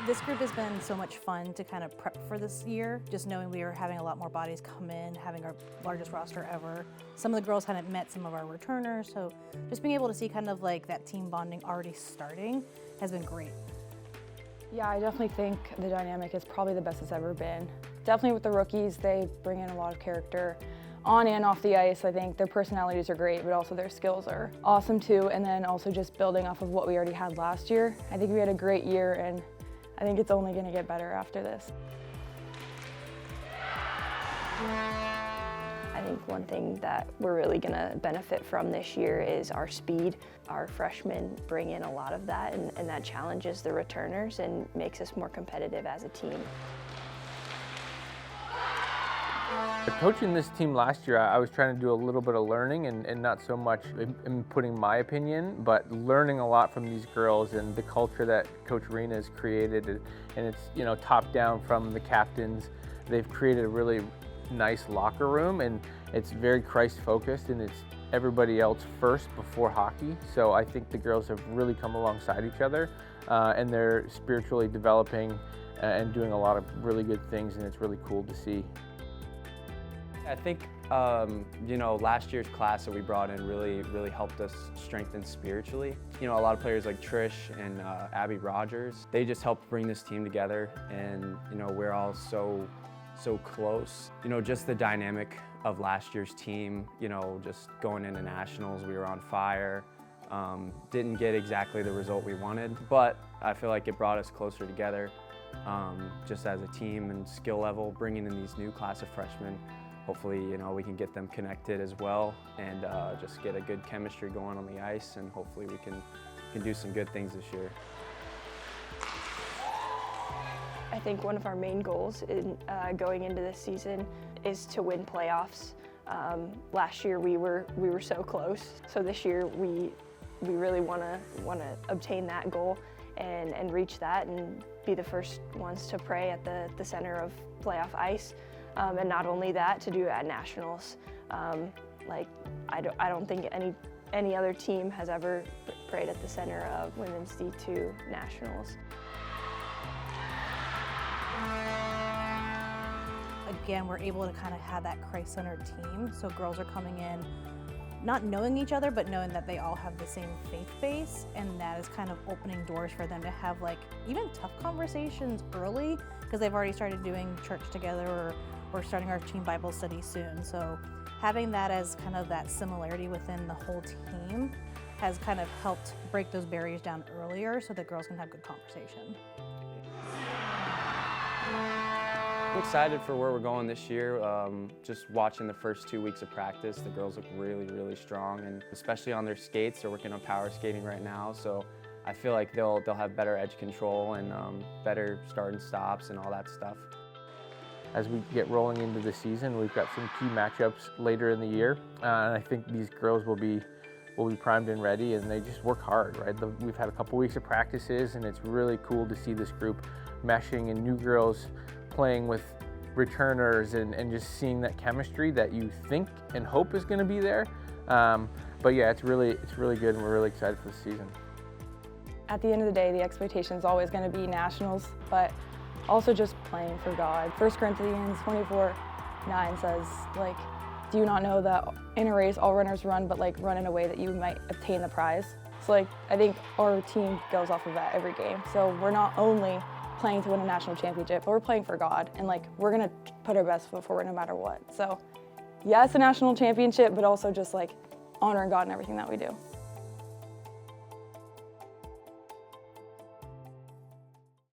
This group has been so much fun to kind of prep for this year, just knowing we are having a lot more bodies come in, having our largest roster ever. Some of the girls hadn't met some of our returners, so just being able to see kind of like that team bonding already starting has been great. Yeah, I definitely think the dynamic is probably the best it's ever been. Definitely with the rookies, they bring in a lot of character. On and off the ice, I think their personalities are great, but also their skills are awesome too. And then also just building off of what we already had last year. I think we had a great year, and I think it's only going to get better after this. I think one thing that we're really going to benefit from this year is our speed. Our freshmen bring in a lot of that, and that challenges the returners and makes us more competitive as a team. Coaching this team last year, I was trying to do a little bit of learning and not so much in putting my opinion, but learning a lot from these girls and the culture that Coach Rena has created. And it's, you know, top down from the captains. They've created a really nice locker room, and it's very Christ-focused, and it's everybody else first before hockey. So I think the girls have really come alongside each other, and they're spiritually developing and doing a lot of really good things, and it's really cool to see. I think, you know, last year's class that we brought in really helped us strengthen spiritually. You know, a lot of players like Trish and Abby Rogers, they just helped bring this team together, and, you know, we're all so close. You know, just the dynamic of last year's team, you know, just going into nationals, we were on fire. Didn't get exactly the result we wanted, but I feel like it brought us closer together, just as a team and skill level, bringing in these new class of freshmen. Hopefully, you know, we can get them connected as well, and just get a good chemistry going on the ice, and hopefully we can do some good things this year. I think one of our main goals in going into this season is to win playoffs. Last year we were so close, so this year we really want to obtain that goal and reach that and be the first ones to pray at the center of playoff ice. And not only that, to do it at nationals. Like I don't think any other team has ever prayed at the center of women's D2 nationals. Again, we're able to kind of have that Christ-centered team. So girls are coming in not knowing each other, but knowing that they all have the same faith base, and that is kind of opening doors for them to have like even tough conversations early, because they've already started doing church together, or we're starting our team Bible study soon. So having that as kind of that similarity within the whole team has kind of helped break those barriers down earlier so that girls can have good conversation. I'm excited for where we're going this year. Just watching the first 2 weeks of practice, the girls look really strong, and especially on their skates. They're working on power skating right now, so I feel like they'll have better edge control and better start and stops and all that stuff. As we get rolling into the season, we've got some key matchups later in the year, and I think these girls will be primed and ready, and they just work hard, right? We've had a couple weeks of practices, and it's really cool to see this group meshing, and new girls playing with returners, and just seeing that chemistry that you think and hope is going to be there. But yeah, it's really good, and we're really excited for the season. At the end of the day, the expectation is always going to be nationals, but also just playing for God. 1 Corinthians 24:9 says, like, do you not know that in a race all runners run, but like run in a way that you might obtain the prize? So like, I think our team goes off of that every game. So we're not only playing to win a national championship, but we're playing for God, and like we're gonna put our best foot forward no matter what. So yeah, it's a national championship, but also just like honoring God in everything that we do.